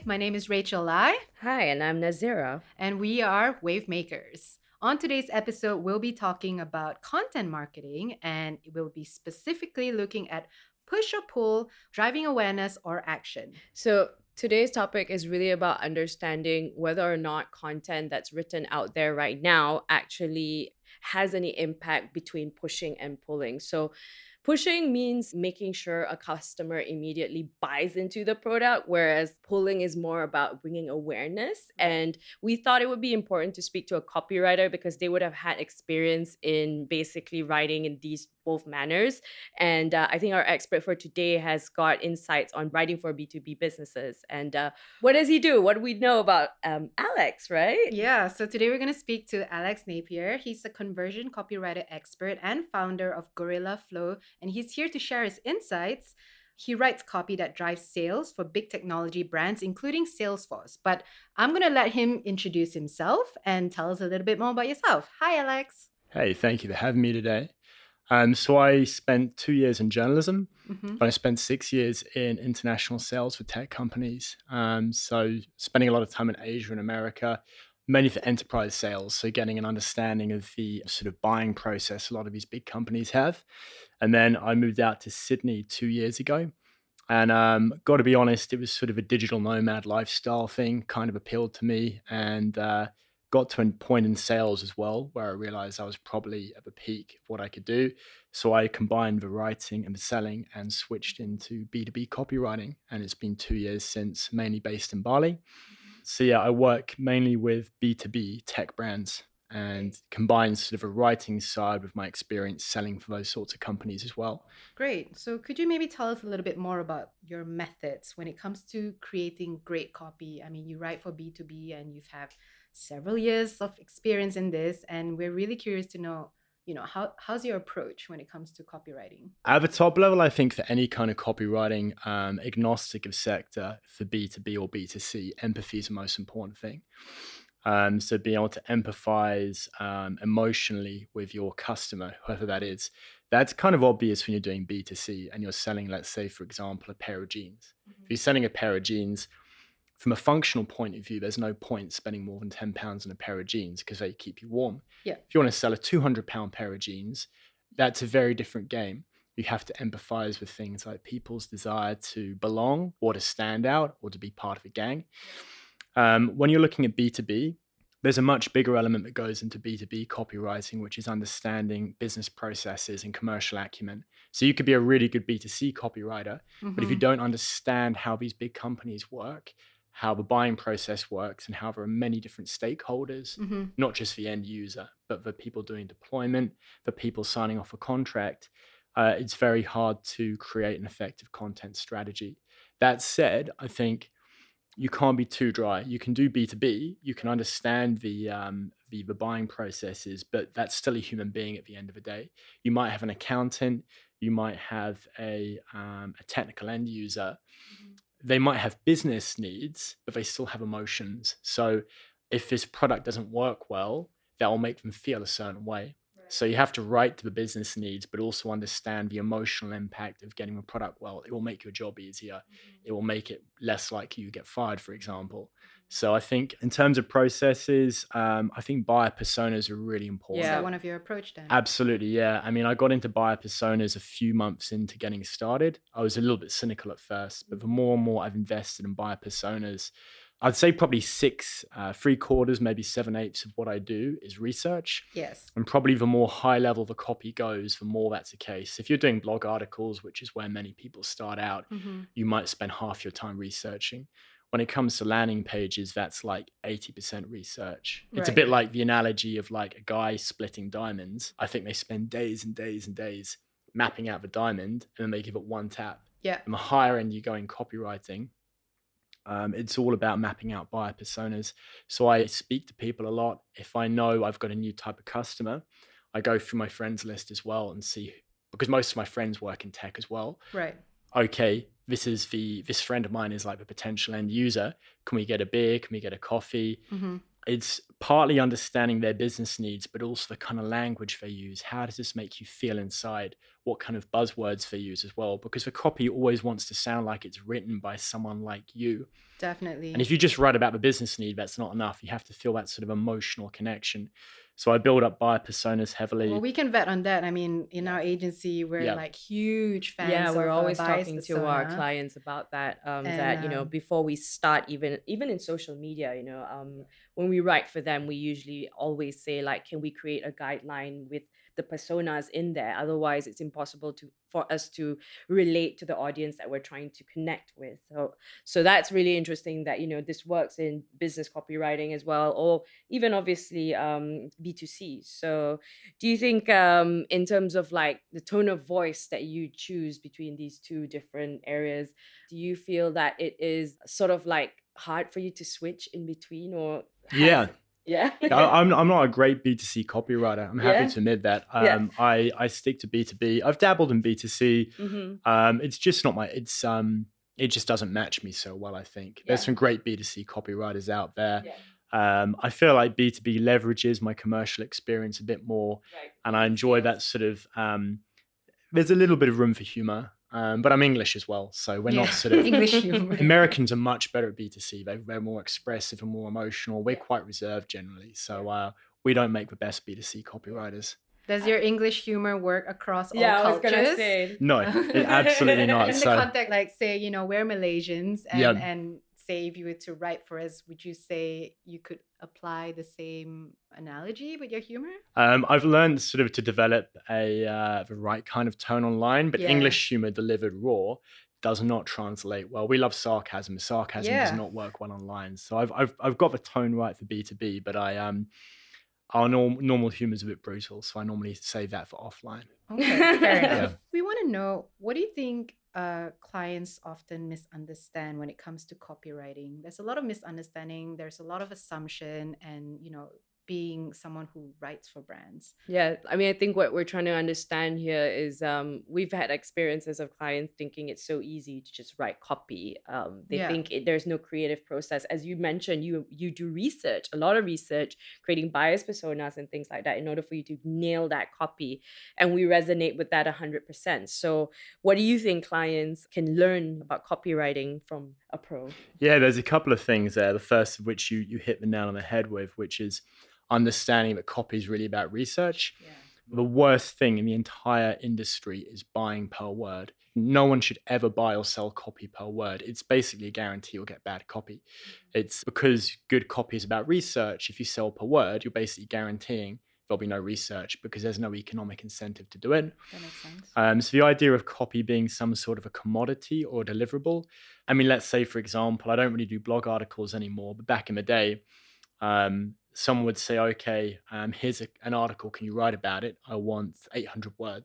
my name is Rachel Lai, Hi, and I'm Nazira. and we are Wavemakers. On today's episode, we'll be talking about content marketing, and we'll be specifically looking at push or pull, driving awareness, or action. So, today's topic is really about understanding whether or not content that's written out there right now actually has any impact between pushing and pulling. So, pushing means making sure a customer immediately buys into the product, whereas pulling is more about bringing awareness. And we thought it would be important to speak to a copywriter because they would have had experience in basically writing in these both manners. And I think our expert for today has got insights on writing for B2B businesses. And what does he do? What do we know about Alex, right? Yeah, so today we're going to speak to Alex Napier. He's a conversion copywriter expert and founder of GorillaFlow, and he's here to share his insights. He writes copy that drives sales for big technology brands, including Salesforce. But I'm going to let him introduce himself and tell us a little bit more about yourself. Hi, Alex. Hey, thank you for having me today. So I spent 2 years in journalism. I spent 6 years in international sales for tech companies. So spending a lot of time in Asia and America, mainly for enterprise sales. So getting an understanding of the sort of buying process a lot of these big companies have. And then I moved out to Sydney 2 years ago. And got to be honest, it was sort of a digital nomad lifestyle thing, kind of appealed to me. And got to a point in sales as well where I realized I was probably at the peak of what I could do. So I combined the writing and the selling and switched into B2B copywriting. And it's been 2 years since, mainly based in Bali. So yeah, I work mainly with B2B tech brands and combine sort of a writing side with my experience selling for those sorts of companies as well. Great. So could you maybe tell us a little bit more about your methods when it comes to creating great copy? I mean, you write for B2B and you've had several years of experience in this, and we're really curious to know, how's your approach when it comes to copywriting? At the top level, I think for any kind of copywriting, agnostic of sector, for B2B or B2C, empathy is the most important thing. So being able to empathize emotionally with your customer, whoever that is, that's kind of obvious when you're doing B2C and you're selling, let's say, for example, a pair of jeans. If you're selling a pair of jeans, from a functional point of view, there's no point spending more than £10 on a pair of jeans because they keep you warm. Yeah. If you want to sell a £200 pair of jeans, that's a very different game. You have to empathize with things like people's desire to belong or to stand out or to be part of a gang. When you're looking at B2B, there's a much bigger element that goes into B2B copywriting, which is understanding business processes and commercial acumen. So you could be a really good B2C copywriter, but if you don't understand how these big companies work, how the buying process works, and how there are many different stakeholders, not just the end user, but the people doing deployment, the people signing off a contract, it's very hard to create an effective content strategy. That said, I think you can't be too dry. You can do B2B, you can understand the buying processes, but that's still a human being at the end of the day. You might have an accountant, you might have a technical end user. They might have business needs, but they still have emotions. So if this product doesn't work well, that will make them feel a certain way. So you have to write to the business needs, but also understand the emotional impact of getting the product well. It will make your job easier. It will make it less likely you get fired, for example. So I think in terms of processes, I think buyer personas are really important. Is that one of your approach then? Absolutely, yeah. I mean, I got into buyer personas a few months into getting started. I was a little bit cynical at first, but the more and more I've invested in buyer personas, I'd say probably 3/4, maybe 7/8 of what I do is research. Yes. And probably the more high level the copy goes, the more that's the case. If you're doing blog articles, which is where many people start out, you might spend half your time researching. When it comes to landing pages, that's like 80% research. It's a Right. bit like the analogy of like a guy splitting diamonds. I think they spend days and days and days mapping out the diamond and then they give it one tap. Yeah. And the higher end you go in copywriting, it's all about mapping out buyer personas. So I speak to people a lot. If I know I've got a new type of customer, I go through my friends list as well and see, because most of my friends work in tech as well. Right. Okay, this friend of mine is like the potential end user. Can we get a beer? Can we get a coffee? It's partly understanding their business needs, but also the kind of language they use. How does this make you feel inside? What kind of buzzwords they use as well? Because the copy always wants to sound like it's written by someone like you. And if Definitely. you just write about the business need, that's not enough. You have to feel that sort of emotional connection. So I build up buyer personas Well, heavily. we can vet on that. I mean, in our agency, we're Yeah. like huge Yeah, fans we're of always bias talking to our persona. clients about that. And That before we start, even in social media, when we write for them, we usually always say like, can we create a guideline with the personas in there? Otherwise, it's impossible for us to relate to the audience that we're trying to connect with. So that's really interesting that this works in business copywriting as well, or even obviously B2C. So do you think in terms of like the tone of voice that you choose between these two different areas, do you feel that it is sort of like hard for you to switch in between, or Yeah. yeah? I'm not a great B2C copywriter. I'm happy Yeah. to admit that. Yeah. I stick to B2B. I've dabbled in B2C. Mm-hmm. It's just not it just doesn't match me so well, I think. There's Yeah. some great B2C copywriters out there. Yeah. I feel like B2B leverages my commercial experience a bit more, Right. and I enjoy that sort of there's a little bit of room for humor. But I'm English as well, so we're not sort of English humor. Americans are much better at B2C. They're more expressive and more emotional. We're Yeah. quite reserved generally, so we don't make the best B2C copywriters. Does your English humor work across all Yeah, I was cultures? gonna say. No, absolutely not. In the So context, like say, we're Malaysians, Yeah. and say if you were to write for us, would you say you could apply the same analogy with your humor? I've learned sort of to develop the right kind of tone online, but Yeah. English humor delivered raw does not translate well. We love sarcasm. Sarcasm does Yeah. not work well online. So I've got the tone right for B2B, but our normal humor is a bit brutal, so I normally save that for offline. Okay, fair Yeah. enough. We want to know, what do you think clients often misunderstand when it comes to copywriting? There's a lot of misunderstanding, there's a lot of assumption, and being someone who writes for brands. Yeah, I mean, I think what we're trying to understand here is we've had experiences of clients thinking it's so easy to just write copy. They Yeah. think there's no creative process. As you mentioned, you do research, a lot of research, creating bias personas and things like that in order for you to nail that copy. And we resonate with that 100%. So what do you think clients can learn about copywriting from a pro? Yeah, there's a couple of things there. The first of which you hit the nail on the head with, which is understanding that copy is really about research. Yeah. The worst thing in the entire industry is buying per word. No one should ever buy or sell copy per word. It's basically a guarantee you'll get bad copy. It's because good copy is about research. If you sell per word, you're basically guaranteeing there'll be no research because there's no economic incentive to do it. That makes sense. So the idea of copy being some sort of a commodity or deliverable, I mean, let's say, for example, I don't really do blog articles anymore, but back in the day, someone would say, okay, here's an article, can you write about it? I want 800 words.